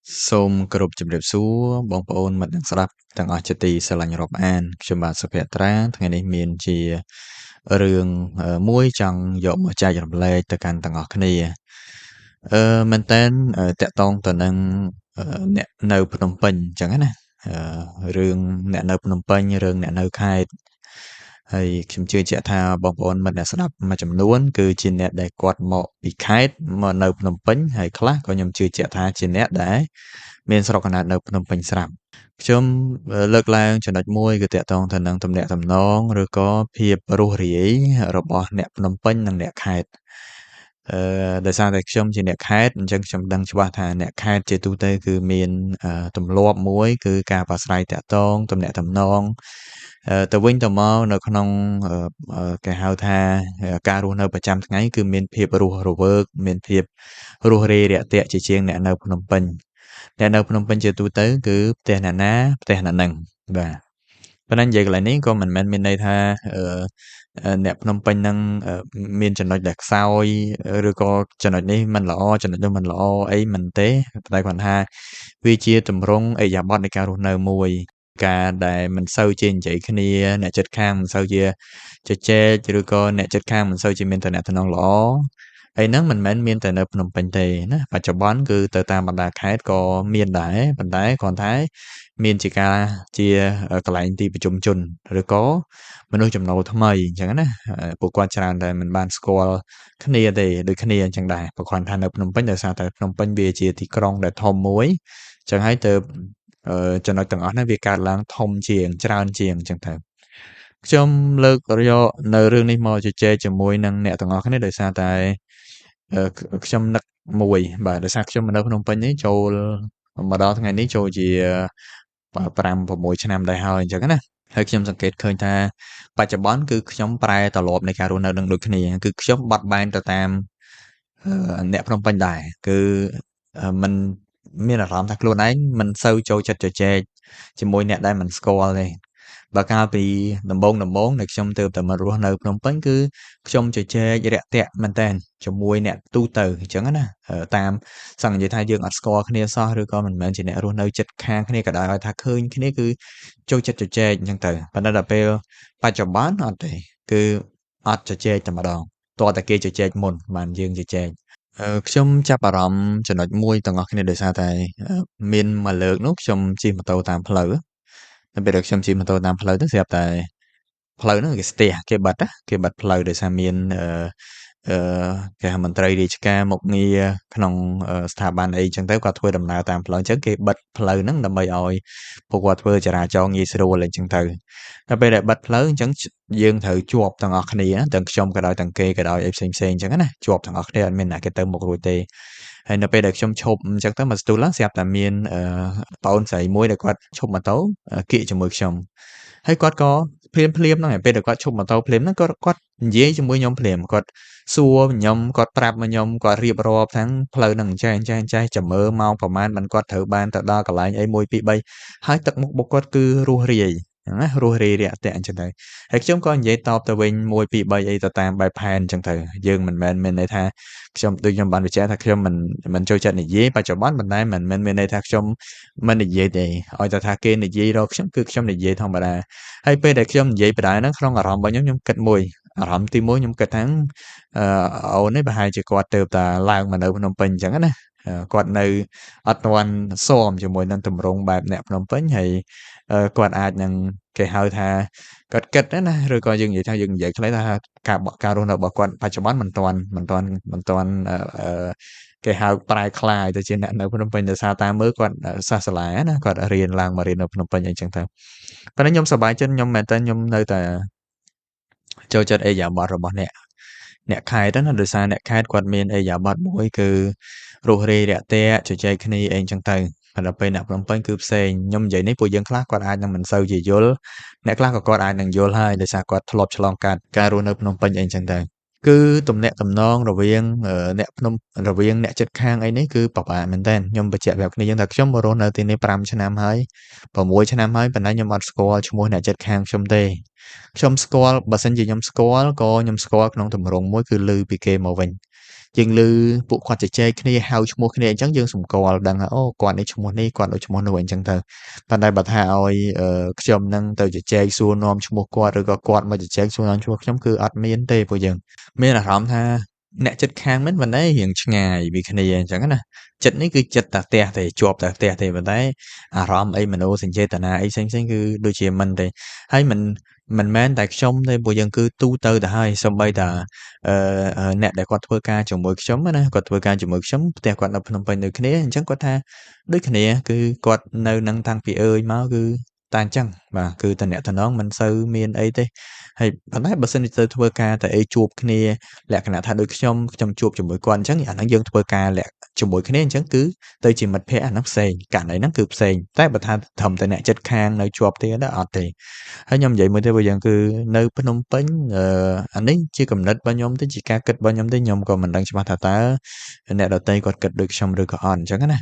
Sôm cột chụp đẹp xúa bong ôn mặt đang sập đang ở chợ tì sờ lạnh rộp an chụp bạn sập hẹt ra thằng này miền chỉ rương muối chẳng dọn một chai chụp lệ từ can đang ở cái này mình tên tẹt tông từ năng nè nâu Phnom Penh chẳng hạn nè rương nè nâu Phnom Penh rương nè nâu khai ហើយខ្ញុំជឿជាក់ថាបងប្អូនមិត្តអ្នកស្ដាប់មួយចំនួនគឺជាអ្នកដែលគាត់មកពីខេត្តមកនៅភ្នំពេញហើយខ្លះក៏ខ្ញុំជឿជាក់ថាជាអ្នកដែលមានស្រុកកំណើតនៅភ្នំពេញស្រាប់ខ្ញុំលើកឡើងចំណុចមួយគឺតាក់ទងទៅនឹងទំនាក់ទំនងឬក៏ភាពរស់រាយរបស់អ្នកភ្នំពេញនិងអ្នកខេត្តដោយសារតែខ្ញុំជាអ្នកខេត្តអញ្ចឹងខ្ញុំដឹងច្បាស់ថាអ្នកខេត្តជាទូទៅគឺមានទម្លាប់មួយគឺការប្រាស្រ័យតាក់ទងទំនាក់ទំនងទៅវិញទៅមកនៅក្នុងគេហៅថាការរស់នៅប្រចាំថ្ងៃគឺមានភាពរស់រវើកមានភាពរស់រាយរាក់ទាក់ជាជាងអ្នកនៅភ្នំពេញអ្នកនៅភ្នំពេញជាទូទៅគឺផ្ទះអ្នកណាផ្ទះអ្នកនឹងបាទប៉ុន្តែនិយាយកន្លែងនេះក៏មិនមែនមានន័យថាអ្នកភ្នំពេញនឹងមានចំណុចដែលខ្សោយឬក៏ចំណុចនេះមិនល្អចំណុចនោះមិនល្អអីមិនទេតែគាត់ថាវាជាទម្រង់ឥរិយាបថនៃការរស់នៅមួយការដែលមិនសូវជានិយាយគ្នាអ្នកចិត្តខាងមិនសូវជាជជែកឬក៏អ្នកចិត្តខាងមិនសូវជាមានតំណែងល្អអីហ្នឹងមិនមែនមានតែនៅភ្នំពេញទេណាបច្ចុប្បន្នគឺទៅតាមបណ្ដាខេត្តក៏មានដែរប៉ុន្តែគ្រាន់តែមានជាការជាកន្លែងទីប្រជុំជនឬក៏មនុស្សចំណូលថ្មីអញ្ចឹងណាពួកគាត់ច្រើនតែមិនបានស្គាល់គ្នាទេដូចគ្នាអញ្ចឹងដែរបើគ្រាន់ថានៅភ្នំពេញដោយសារតែភ្នំពេញវាជាទីក្រុងដែលធំមួយអញ្ចឹងហើយទៅចំណុចទាំងអស់ហ្នឹងវាកើតឡើងធំជាងច្រើនជាងអញ្ចឹងទៅខ្ញុំលើកយកនៅរឿងនេះមកជជែកជាមួយនឹងអ្នកទាំងអស់គ្នាដោយសារតែខ្ញុំនឹកមួយបាទដោយសារខ្ញុំនៅភ្នំពេញនេះចូលមកដល់ថ្ងៃនេះចូលជា5-6 ឆ្នាំដែរហើយអញ្ចឹងណាហើយខ្ញុំសង្កេតឃើញថាបច្ចុប្បន្នគឺខ្ញុំប្រែត្រឡប់នៃការរស់នៅនឹងដូចគ្នាគឺខ្ញុំបត់បែនទៅតាមអ្នកភ្នំពេញដែរគឺมันមានអារម្មណ៍ថាខ្លួនឯងមិនសូវចូលចិត្តជជែកជាមួយអ្នកដែលមិនស្គាល់ទេបើកាលពីដំបូងដែលខ្ញុំទើបតែមករស់នៅភ្នំពេញគឺខ្ញុំជជែករាក់ទាក់មែនតើជាមួយអ្នកទូទៅអញ្ចឹងណាតាមសង្កេតនិយាយថាយើងអត់ស្គាល់គ្នាសោះឬក៏មិនមែនជាអ្នករស់នៅជិតខាងគ្នាក៏ដោយឲ្យថាឃើញគ្នាគឺចូលចិត្តជជែកអញ្ចឹងទៅប៉ុន្តែដល់ពេលបច្ចុប្បន្នអត់ទេគឺអត់ជជែកតែម្ដងតើតែគេជជែកមុនបានយើងជជែកខ្ញុំចាប់អារម្មណ៍ចំណុចមួយទាំងអស់គ្នាដោយសារតែមានមួយលើកនោះខ្ញុំជិះម៉ូតូតាមផ្លូវនៅពេលដែលខ្ញុំជិះម៉ូតូតាមផ្លូវទៅស្រាប់តែផ្លូវហ្នឹងគេស្ទះគេបិទផ្លូវដោយសារមានគេហៅមន្ត្រីរាជការមកងារក្នុងស្ថាប័នអីចឹងទៅគាត់ធ្វើដំណើរតាមផ្លូវអញ្ចឹងគេបិទផ្លូវហ្នឹងដើម្បីឲ្យពួកគាត់ធ្វើចរាចរណ៍ងាយស្រួលអីចឹងទៅដល់ពេលដែលបិទផ្លូវអញ្ចឹងយើងត្រូវជាប់ទាំងអស់គ្នាទាំងខ្ញុំក៏ដោយទាំងគេក៏ដោយអីផ្សេងអញ្ចឹងណាជាប់ទាំងអស់គ្នាអត់មានអ្នកគេទៅមុខរួចទេហើយនៅពេលដែលខ្ញុំឈប់អញ្ចឹងទៅមកស្ទូលហ្នឹងស្រាប់តែមានប្អូនស្រីមួយដែលគាត់ឈប់ម៉ូតូគៀកជាមួយខ្ញុំហើយគាត់ក៏ភ្លាមហ្នឹងពេលដែលគាត់ឈប់ម៉ូតូភ្លាមហ្នឹងគាត់និយាយជាមួយខ្ញុំភ្លាមគាត់សួរខ្ញុំគាត់ប្រាប់មកខ្ញុំគាត់រៀបរាប់ទាំងផ្លូវហ្នឹងចេះចាំមើលម៉ោងប្រហែលមិនគាត់ត្រូវបានទៅដល់កន្លែងអី1 2 3ហើយទឹកមុខបុកគាត់គឺរស់រាយហ្នឹងណារស់រាយរាក់ទាក់អញ្ចឹងទៅហើយខ្ញុំក៏និយាយតបទៅវិញ1 2 3អីទៅតាមបែបផែនអញ្ចឹងទៅយើងមិនមែនមានន័យថាខ្ញុំដូចខ្ញុំបានបញ្ជាក់ថាខ្ញុំមិនចូលចិត្តនិយាយបច្ចុប្បន្នប៉ុន្តែមិនមែនមានន័យថាខ្ញុំមិននិយាយទេឲ្យតែថាគេនិយាយរកខ្ញុំគឺខ្ញុំនិយាយធម្មតាហើយពេលដែលខ្ញុំនិយាយបដាហ្នឹងក្នុងអារម្មណ៍របស់ខ្ញុំគិតមួយអារម្មណ៍ទី1ខ្ញុំគិតថាអូននេះប្រហែលជាគាត់ទៅតែឡើងមកនៅភ្នំពេញអញ្ចឹងណាគាត់នៅអត់ទាន់ស៊ាំជាមួយនឹងទម្រង់បែបអ្នកភ្នំពេញហើយគាត់អាចនឹងគេហៅថាគាត់គិតណាឬក៏យើងនិយាយថាយើងនិយាយខ្លីថាការរស់នៅរបស់គាត់បច្ចុប្បន្នមិនទាន់គេហៅប្រែក្លាយទៅជាអ្នកនៅភ្នំពេញដោយសារតាមមើលគាត់សាសាឡាណាគាត់រៀនឡើងមករៀននៅភ្នំពេញអីចឹងទៅប៉ុន្តែខ្ញុំសប្បាយចិត្តខ្ញុំមែនតើខ្ញុំនៅតែចូលចិត្តឥរិយាបថរបស់អ្នកខេត្តណាដោយសារអ្នកខេត្តគាត់មានឥរិយាបថមួយគឺរស់រាយរាក់ទាក់ជជែកគ្នាអីចឹងទៅដល់ពេលអ្នកភ្នំពេញគឺផ្សេងខ្ញុំនិយាយនេះពួកយើងខ្លះគាត់អាចនឹងមិនសូវជាយល់អ្នកខ្លះក៏គាត់អាចនឹងយល់ហើយដោយសារគាត់ធ្លាប់ឆ្លងកាត់ការរស់នៅភ្នំពេញអីចឹងទៅគឺទំនាក់ទំនងរវាងអ្នកជិតខាងអីនេះគឺពិបាកមែនតើខ្ញុំបញ្ជាក់ប្រាប់គ្នាយើងថាខ្ញុំមករស់នៅទីនេះ5 ឆ្នាំហើយ6 ឆ្នាំហើយប៉ុន្តែខ្ញុំអត់ស្គាល់ឈ្មោះអ្នកជិតខាងខ្ញុំទេខ្ញុំស្គាល់បើសិនជាខ្ញុំស្គាល់ក៏ខ្ញុំស្គាល់ក្នុងទម្រង់មួយគឺឮពីគេមកវិញ យើងឮពួកគាត់ជជែកគ្នាហៅឈ្មោះគ្នាអញ្ចឹងយើងសម្គាល់ដឹងថាអូគាត់នេះឈ្មោះនេះគាត់ដូចឈ្មោះនោះអញ្ចឹងទៅប៉ុន្តែបើថាឲ្យខ្ញុំនឹងទៅជជែកសួរនាំឈ្មោះគាត់ឬក៏គាត់មកជជែកសួរនាំឈ្មោះខ្ញុំគឺអត់មានទេពួកយើងមានអារម្មណ៍ថាអ្នកចិត្តខាងមិនប៉ុន្តែរៀងឆ្ងាយពីគ្នាអញ្ចឹងណាចិត្តនេះគឺចិត្តតែផ្ទះទេជាប់តែផ្ទះទេប៉ុន្តែអារម្មណ៍អីមโนសញ្ចេតនាអីផ្សេងៗគឺដូចជាមិនទេហើយមិនមែនតែខ្ញុំទេពួកយើងគឺទូទៅទៅហើយសូម្បីតែអ្នកដែលគាត់ធ្វើការជាមួយខ្ញុំណាគាត់ធ្វើការជាមួយខ្ញុំផ្ទះគាត់នៅភ្នំពេញដូចគ្នាអញ្ចឹងគាត់ថាដូចគ្នាគឺគាត់នៅនឹងតាំងពីអើយមកគឺតែអញ្ចឹងបាទគឺតំណែងមិនសូវមានអីទេហើយប៉ុន្តែបើសិនជាទៅធ្វើការតែអីជួបគ្នាលក្ខណៈថាដូចខ្ញុំជួបជាមួយគាត់អញ្ចឹងអាហ្នឹងយើងធ្វើការជាមួយគ្នាអញ្ចឹងគឺទៅជាមិត្តភក្តិអាហ្នឹងផ្សេងករណីហ្នឹងគឺផ្សេងតែបើថាត្រឹមតែអ្នកចិត្តខាងនៅជាប់ទៀតអត់ទេហើយខ្ញុំនិយាយមួយទៀតពួកយើងគឺនៅភ្នំពេញអានេះជាគំនិតរបស់ខ្ញុំទេជាការគិតរបស់ខ្ញុំទេខ្ញុំក៏មិនដឹងច្បាស់ថាតើអ្នកដទៃគាត់គិតដូចខ្ញុំឬក៏អត់អញ្ចឹងណា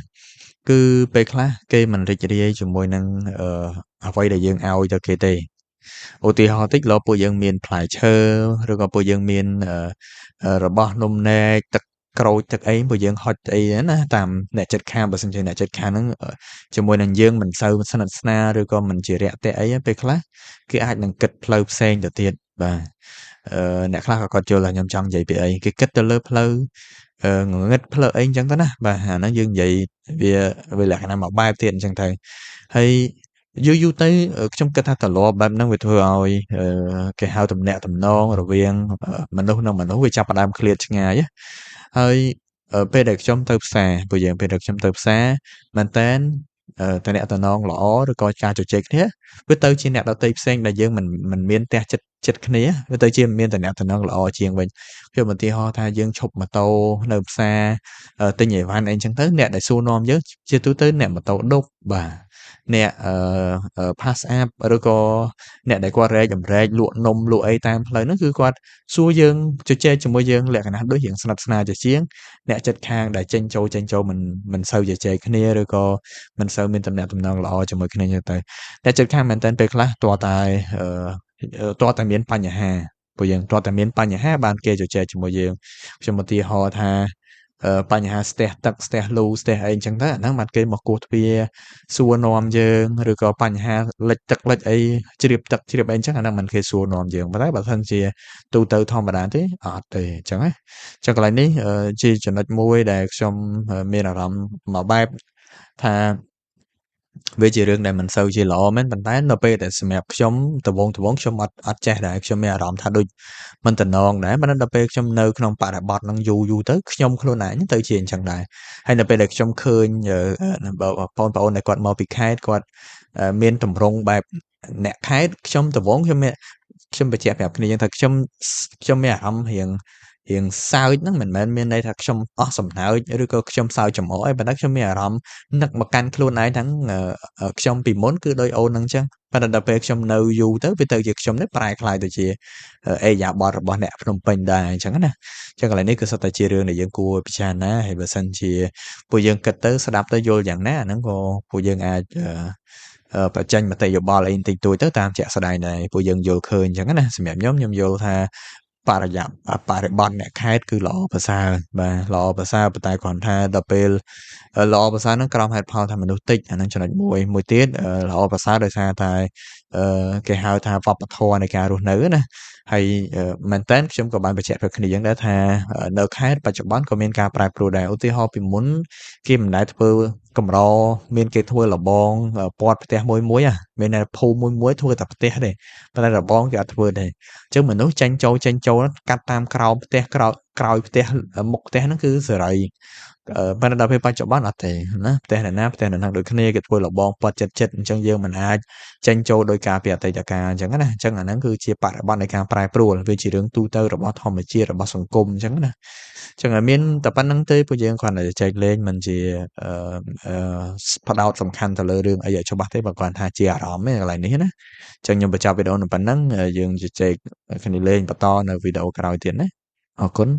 គឺពេលខ្លះគេមិនរីករាយជាមួយនឹងអ្វីដែលយើងឲ្យទៅគេទេឧទាហរណ៍តិចលោកពួកយើងមានផ្លែឈើឬក៏ពួកយើងមានរបស់នំនែកទឹកក្រូចទឹកអីពួកយើងហុចអីណាតាមអ្នកចិត្តខាងបើសិនជាអ្នកចិត្តខាងហ្នឹងជាមួយនឹងយើងមិនសូវស្និទ្ធស្នាលឬក៏មិនជារាក់ទាក់អីពេលខ្លះគេអាចនឹងគិតផ្លូវផ្សេងទៅទៀតបាទអ្នកខ្លះក៏គាត់យល់ថាខ្ញុំចង់និយាយពីអីគេគិតទៅលើផ្លូវងងឹតផ្លូវអីអញ្ចឹងទៅណាបាទអាហ្នឹងយើងនិយាយវាលក្ខណៈមួយបែបទៀតអញ្ចឹងទៅហើយយូរទៅខ្ញុំគិតថាទម្លាប់បែបហ្នឹងវាធ្វើឲ្យគេហៅទំនាក់ទំនងរវាងមនុស្សនិងមនុស្សវាចាប់ផ្ដើមឃ្លាតឆ្ងាយហើយពេលដែលខ្ញុំទៅផ្សារពួកយើងពេលដែលខ្ញុំទៅផ្សារមែនតែនតំណែងល្អឬក៏ការជជែកគ្នាវាទៅជាអ្នកដទៃផ្សេងដែលយើងមិនមានផ្ទះចិត្តគ្នាវាទៅជាមានតំណែងល្អជាងវិញខ្ញុំឧទាហរណ៍ថាយើងឈប់ម៉ូតូនៅផ្សារទិញអីវ៉ាន់អីចឹងទៅអ្នកដែលសួរនាំយើងជាទូទៅអ្នកម៉ូតូឌុបបាទអ្នកPass App ឬក៏អ្នកដែលគាត់រែកចម្រែកលក់នំលក់អីតាមផ្លូវហ្នឹងគឺគាត់សួរយើងជជែកជាមួយយើងលក្ខណៈដូចរៀងស្និទ្ធស្នាលជាងអ្នកចិត្តខាងដែលចេញចូលមិនសូវជជែកគ្នាឬក៏មិនសូវមានទំនាក់ទំនងល្អជាមួយគ្នាចឹងទៅអ្នកចិត្តខាងមែនតើពេលខ្លះទាល់តែមានបញ្ហាពួកយើងទាល់តែមានបញ្ហាបានគេជជែកជាមួយយើងខ្ញុំឧទាហរណ៍ថាបញ្ហាស្ទះទឹកស្ទះលូស្ទះអីអញ្ចឹងទៅអាហ្នឹងបានគេមកគោះទ្វារសួរនាំយើងឬក៏បញ្ហាលិចទឹកលិចអីជ្រាបទឹកជ្រាបអីអញ្ចឹងអាហ្នឹងមិនគេសួរនាំយើងប៉ុន្តែបើសិនជាទូទៅធម្មតាទេអត់ទេអញ្ចឹងណាចឹងកន្លែងនេះជាចំណុចមួយដែលខ្ញុំមានអារម្មណ៍មួយបែបថាវាជារឿងដែលមិនសូវជាល្អមែនប៉ុន្តែនៅពេលដែលសម្រាប់ខ្ញុំដំបូងខ្ញុំអត់ចេះដែរខ្ញុំមានអារម្មណ៍ថាដូចមិនតំណងដែរប៉ុន្តែដល់ពេលខ្ញុំនៅក្នុងបរិបទហ្នឹងយូរទៅខ្ញុំខ្លួនឯងទៅជាអញ្ចឹងដែរហើយនៅពេលដែលខ្ញុំឃើញបងប្អូនដែលគាត់មកពីខេត្តគាត់មានតម្រង់បែបអ្នកខេត្តខ្ញុំដំបូងខ្ញុំបញ្ជាក់ប្រាប់គ្នាថាខ្ញុំមានអារម្មណ៍រៀងសើចហ្នឹងមិនមែនមានន័យថាខ្ញុំអស់សំណើចឬក៏ខ្ញុំសើចចំអកអីប៉ុន្តែខ្ញុំមានអារម្មណ៍នឹកមកកាន់ខ្លួនឯងហ្នឹងខ្ញុំពីមុនគឺដូចអូនហ្នឹងអញ្ចឹងប៉ុន្តែដល់ពេលខ្ញុំនៅយូរទៅវាទៅជាខ្ញុំនេះប្រែក្លាយទៅជាឥរិយាបថរបស់អ្នកភ្នំពេញដែរអញ្ចឹងណាអញ្ចឹងកន្លែងនេះគឺសុទ្ធតែជារឿងដែលយើងគួរពិចារណាហើយបើសិនជាពួកយើងគិតទៅស្ដាប់ទៅយល់យ៉ាងណាអាហ្នឹងក៏ពួកយើងអាចបញ្ចេញមតិយោបល់អីបន្តិចតួចទៅតាមជាក់ស្ដែងដែរពួកយើងយល់ឃើញអញ្ចឹងណាសម្រាប់ខ្ញុំយល់ថាបរិបទអ្នកខេត្តគឺល្អប្រសើរបាទល្អប្រសើរប៉ុន្តែគ្រាន់ថាដល់ពេលល្អប្រសើរហ្នឹងក្រោមហេតុផលថាមនុស្សតិចអាហ្នឹងចំណុចមួយទៀតល្អប្រសើរដោយសារតែគេហៅថាវប្បធម៌នៃការរស់នៅណាហើយមែនតើខ្ញុំក៏បានបញ្ជាក់ប្រាប់គ្នាយ៉ាងដែរថានៅខេត្តបច្ចុប្បន្នក៏មានការប្រែប្រួលដែរឧទាហរណ៍ពីមុនគេមិនដែលធ្វើកម្រមានគេធ្វើលបងព័ទ្ធផ្ទះមួយមានតែភូមិមួយធ្វើតែផ្ទះទេប៉ុន្តែលបងគេអត់ធ្វើទេអញ្ចឹងមនុស្សចេញចូលកាត់តាមក្រោមផ្ទះក្រោយផ្ទះមុខផ្ទះហ្នឹងគឺសេរីប៉ុន្តែដល់ពេលបច្ចុប្បន្នអត់ទេណាផ្ទះអ្នកណាដូចគ្នាគេធ្វើលបងព័ទ្ធចិត្តអញ្ចឹងយើងមិនអាចចេញចូលដោយការពីអតីតកាលអញ្ចឹងណាអញ្ចឹងអាហ្នឹងគឺជាបរិបទនៃការប្រែប្រួលវាជារឿងទូទៅរបស់ធម្មជាតិរបស់សង្គមអញ្ចឹងណាអញ្ចឹងមានតែប៉ុណ្្នឹងទេពួកយើងគ្រាន់តែចែកលេងមិនជាផ្ដោតសំខាន់ទៅលើរឿងអីឲ្យច្បាស់ទេបើគ្រាន់ថាជាអារម្មណ៍ឯកន្លែងនេះណាអញ្ចឹងខ្ញុំបញ្ចប់វីដេអូនៅប៉ុណ្្នឹងយើងជជែកគ្នាលេងបន្តនៅវីដេអូក្រោយទៀតណាអរគុណ